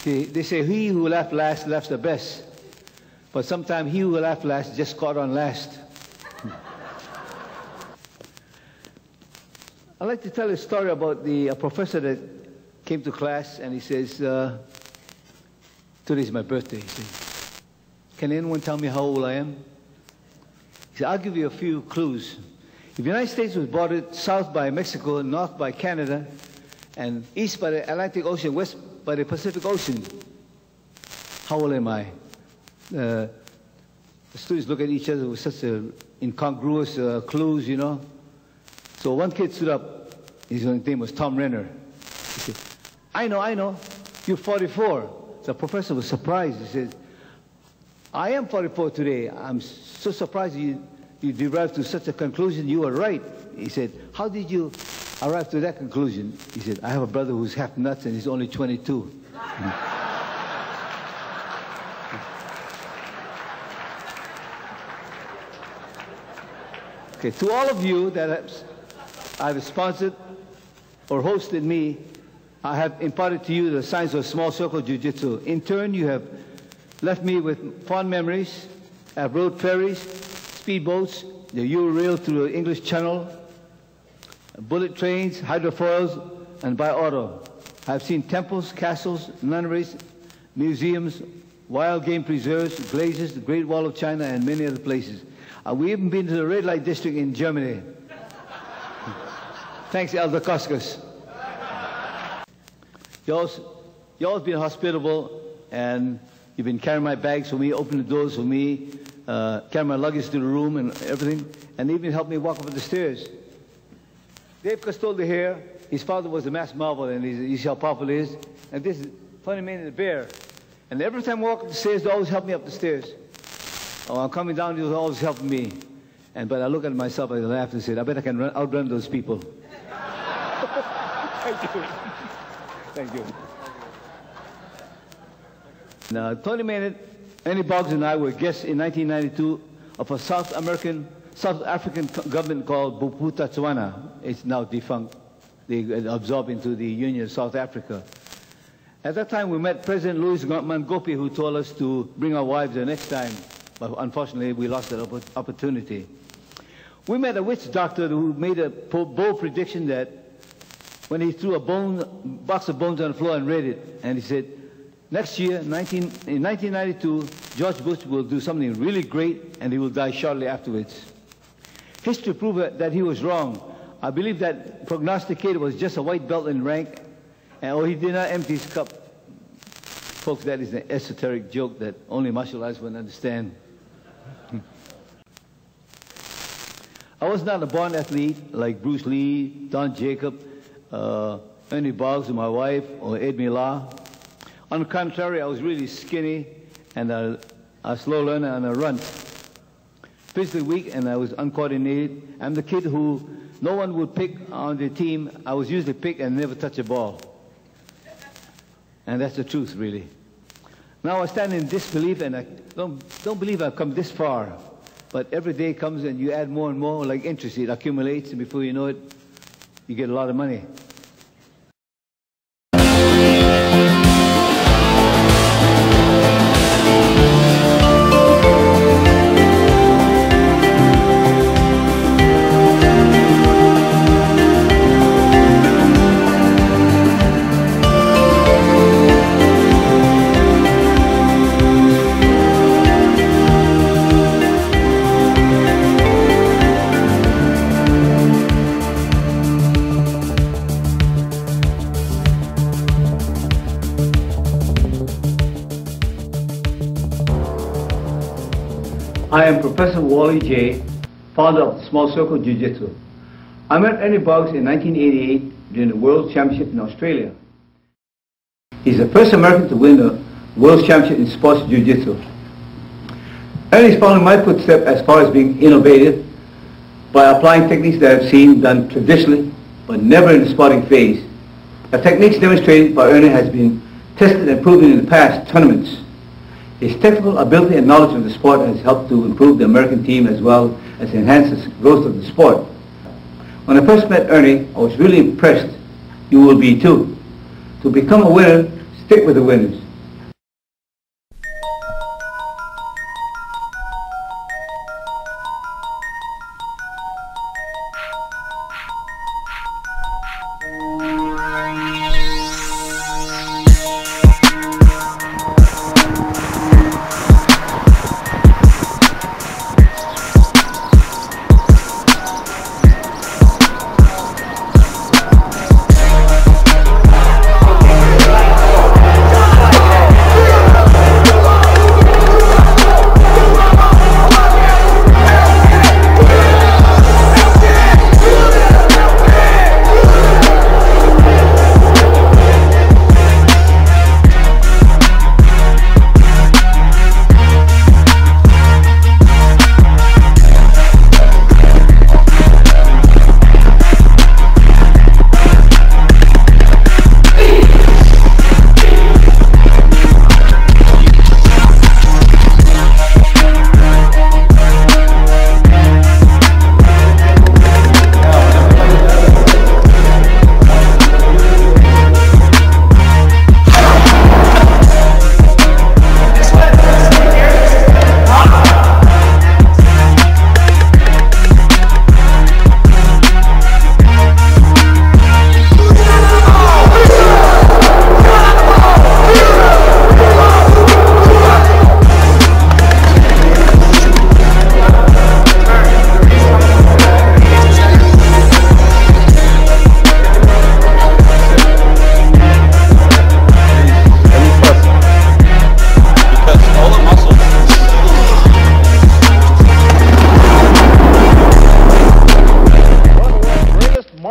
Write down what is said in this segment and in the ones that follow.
They say he who laughs last laughs the best. But sometimes he who laughs last just caught on last. I'd like to tell a story about a professor that came to class, and he says, today's my birthday. He said, can anyone tell me how old I am? He said, I'll give you a few clues. If the United States was bordered south by Mexico, north by Canada, and east by the Atlantic Ocean, west by the Pacific Ocean, how old am I? The students look at each other with such incongruous clues, you know. So one kid stood up. His name was Tom Renner. He said, I know, you're 44. The professor was surprised. He said, I am 44 today. I'm so surprised you derived to such a conclusion. You were right. He said, how did you arrive to that conclusion? He said, I have a brother who's half nuts and he's only 22. Okay, to all of you that I've sponsored or hosted me, I have imparted to you the science of small circle jiu-jitsu. In turn, you have left me with fond memories. I've rode ferries, speedboats, the Euro-rail through the English Channel, bullet trains, hydrofoils, and by auto. I've seen temples, castles, nunneries, museums, wild game preserves, glaciers, the Great Wall of China, and many other places. We even been to the red light district in Germany. Thanks, Elder Koskas. You always been hospitable, and you've been carrying my bags for me, opening the doors for me, carrying my luggage to the room and everything, and even helped me walk up the stairs. Dave Castoldi here, his father was a mass marvel, and he's how powerful he is. And this is Funny Man and the Bear. And every time I walk up the stairs, they always help me up the stairs. Oh, I'm coming down, he was always helping me. But I look at myself, I laugh and say, I bet I can outrun those people. Thank you. Thank you. Now, Tony Maynard, Annie Boggs, and I were guests in 1992 of a South African government called Bophuthatswana. It's now defunct. They absorbed into the Union of South Africa. At that time, we met President Louis Mangope, who told us to bring our wives the next time. But unfortunately, we lost that opportunity. We met a witch doctor who made a bold prediction that when he threw a box of bones on the floor and read it, and he said, next year, in 1992, George Bush will do something really great, and he will die shortly afterwards. History proved that he was wrong. I believe that prognosticator was just a white belt in rank, and he did not empty his cup. Folks, that is an esoteric joke that only martial arts would understand. I was not a born athlete like Bruce Lee, Don Jacob, Ernie Boggs, my wife, or Ed Millar. On the contrary, I was really skinny and a slow learner and a runt. Physically weak, and I was uncoordinated. I'm the kid who no one would pick on the team. I was usually picked and never touch a ball. And that's the truth, really. Now I stand in disbelief, and I don't believe I've come this far. But every day comes and you add more and more, like interest. It accumulates, and before you know it, you get a lot of money. I am Professor Wally Jay, founder of Small Circle Jiu-Jitsu. I met Ernie Boggs in 1988 during the World Championship in Australia. He's the first American to win the World Championship in Sports Jiu-Jitsu. Ernie is following my footsteps as far as being innovative by applying techniques that I've seen done traditionally, but never in the sporting phase. The techniques demonstrated by Ernie has been tested and proven in the past tournaments. His technical ability and knowledge of the sport has helped to improve the American team as well as enhance the growth of the sport. When I first met Ernie, I was really impressed. You will be too. To become a winner, stick with the winners.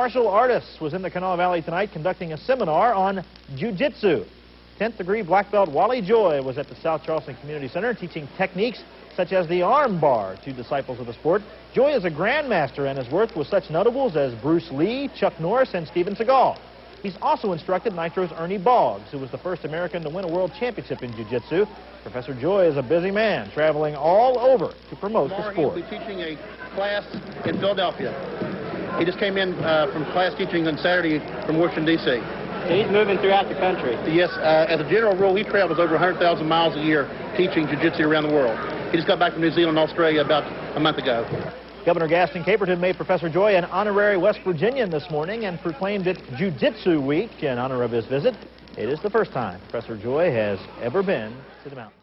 martial artist was in the Kanawha Valley tonight conducting a seminar on jiu-jitsu. 10th degree black belt Wally Jay was at the South Charleston Community Center teaching techniques such as the arm bar to disciples of the sport. Jay is a grandmaster and has worked with such notables as Bruce Lee, Chuck Norris, and Steven Seagal. He's also instructed Nitro's Ernie Boggs, who was the first American to win a world championship in jiu-jitsu. Professor Jay is a busy man, traveling all over to promote the sport. He'll be teaching a class in Philadelphia. He just came in from class teaching on Saturday from Washington, D.C. He's moving throughout the country. Yes, as a general rule, he travels over 100,000 miles a year teaching jiu-jitsu around the world. He just got back from New Zealand and Australia about a month ago. Governor Gaston Caperton made Professor Jay an honorary West Virginian this morning and proclaimed it Jiu-Jitsu Week in honor of his visit. It is the first time Professor Jay has ever been to the mountains.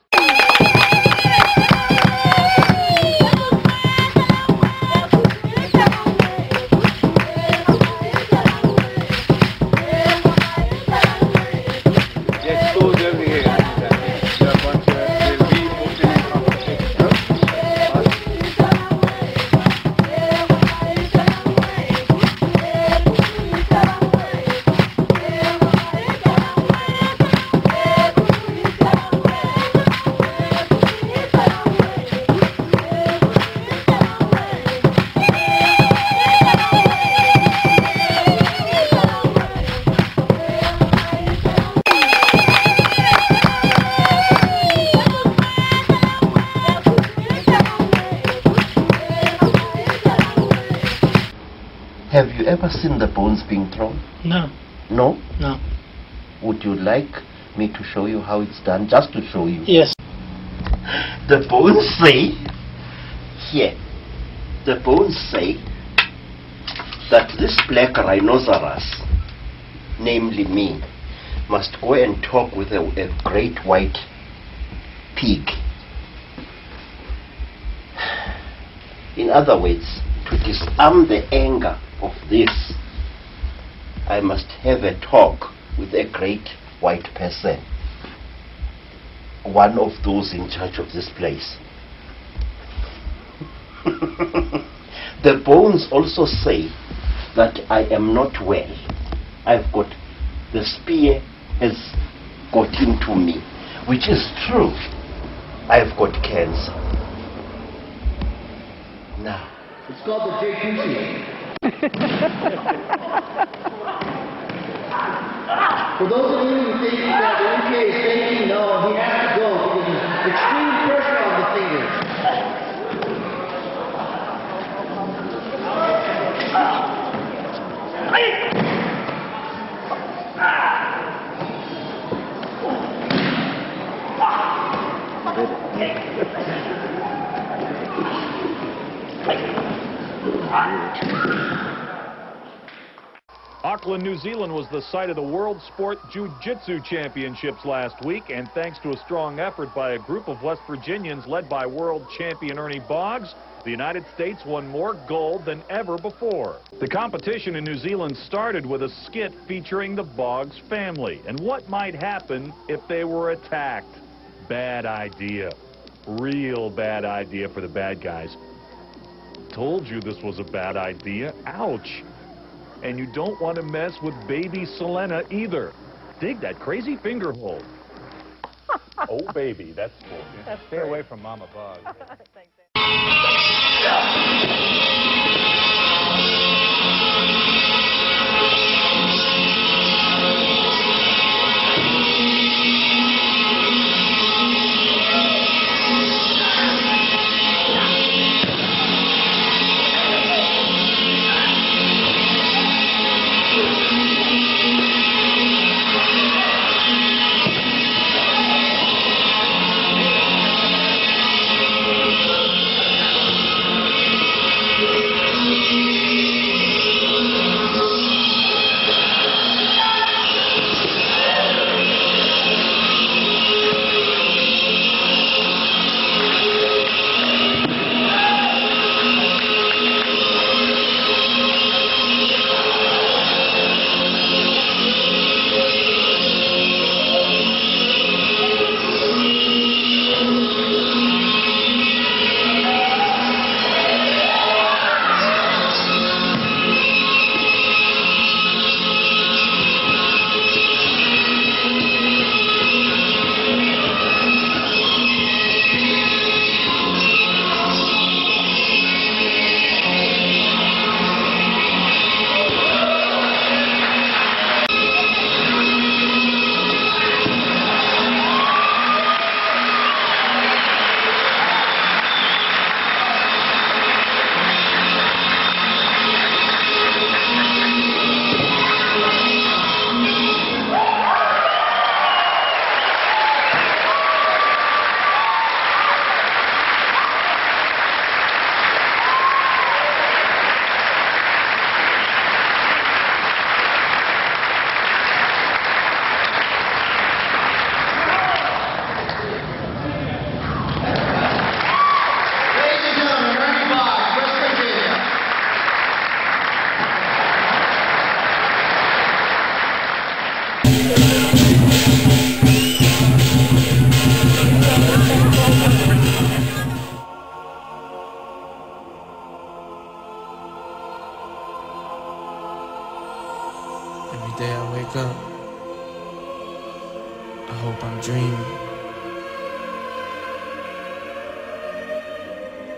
Have you ever seen the bones being thrown? No. No? No. Would you like me to show you how it's done, just to show you? Yes. The bones say, here, the bones say that this black rhinoceros, namely me, must go and talk with a great white pig. In other words, to disarm the anger of this, I must have a talk with a great white person, one of those in charge of this place. The bones also say that I am not well. I've got, the spear has got into me, which is true. I've got cancer. Now, it's called the jacuzzi. For those of you who think that the MK is faking, no, he has to go because there's extreme pressure on the fingers. Auckland, New Zealand was the site of the World Sport Jiu-Jitsu Championships last week, and thanks to a strong effort by a group of West Virginians led by world champion Ernie Boggs, the United States won more gold than ever before. The competition in New Zealand started with a skit featuring the Boggs family and what might happen if they were attacked. Bad idea. Real bad idea for the bad guys. Told you this was a bad idea. Ouch. And you don't want to mess with baby Selena either. Dig that crazy finger hole. Oh, baby, that's cool. Stay away from Mama Bug. Thanks, Andy. Every day I wake up, I hope I'm dreaming.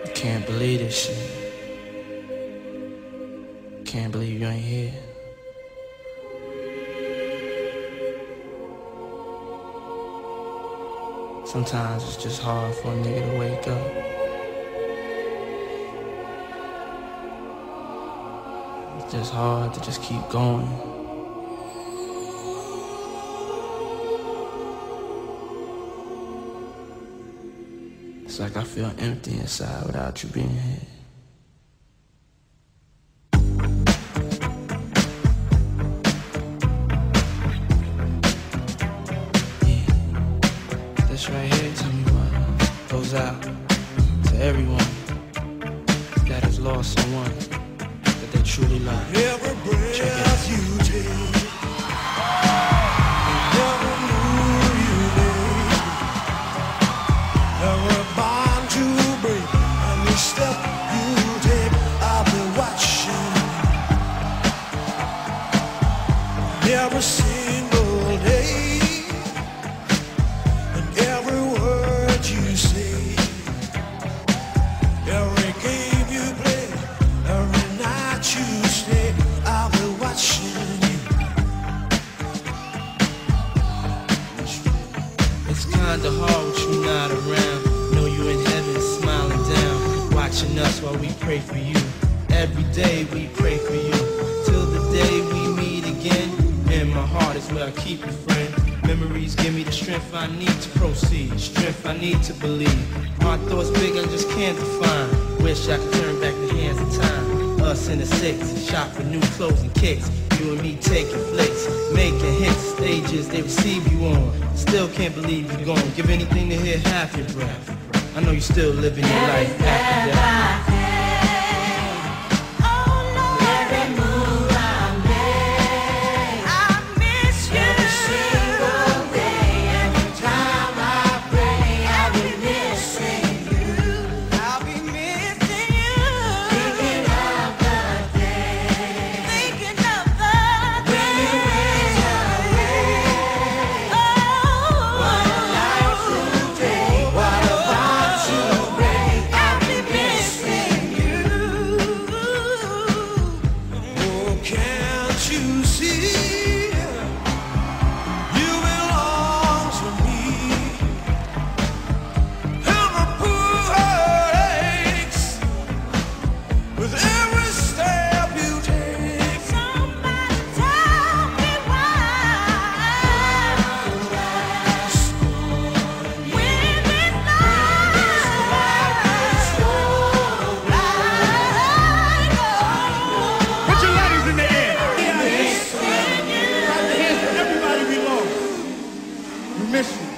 I can't believe this shit. Can't believe you ain't here. Sometimes it's just hard for a nigga to wake up. It's just hard to just keep going. It's like I feel empty inside without you being here. Right here, tell me what goes out to everyone that has lost someone that they truly love. Every breath you take, every move you make, every bond you break, every step you take, I'll be watching every single day. Every word you say, every game you play, every night you stay, I'll be watching you. It's kinda hard with you not around. Know you in heaven smiling down, watching us while we pray for you. Every day we pray for you, till the day we meet again. In my heart is where I keep you, friend. Memories give me the strength I need to proceed, strength I need to believe. My thoughts big, I just can't define. Wish I could turn back the hands of time. Us in the six, shop for new clothes and kicks. You and me taking flicks, making hits, stages they receive you on. Still can't believe you're gone. Give anything to hear half your breath. I know you're still living your life after death. Miss you.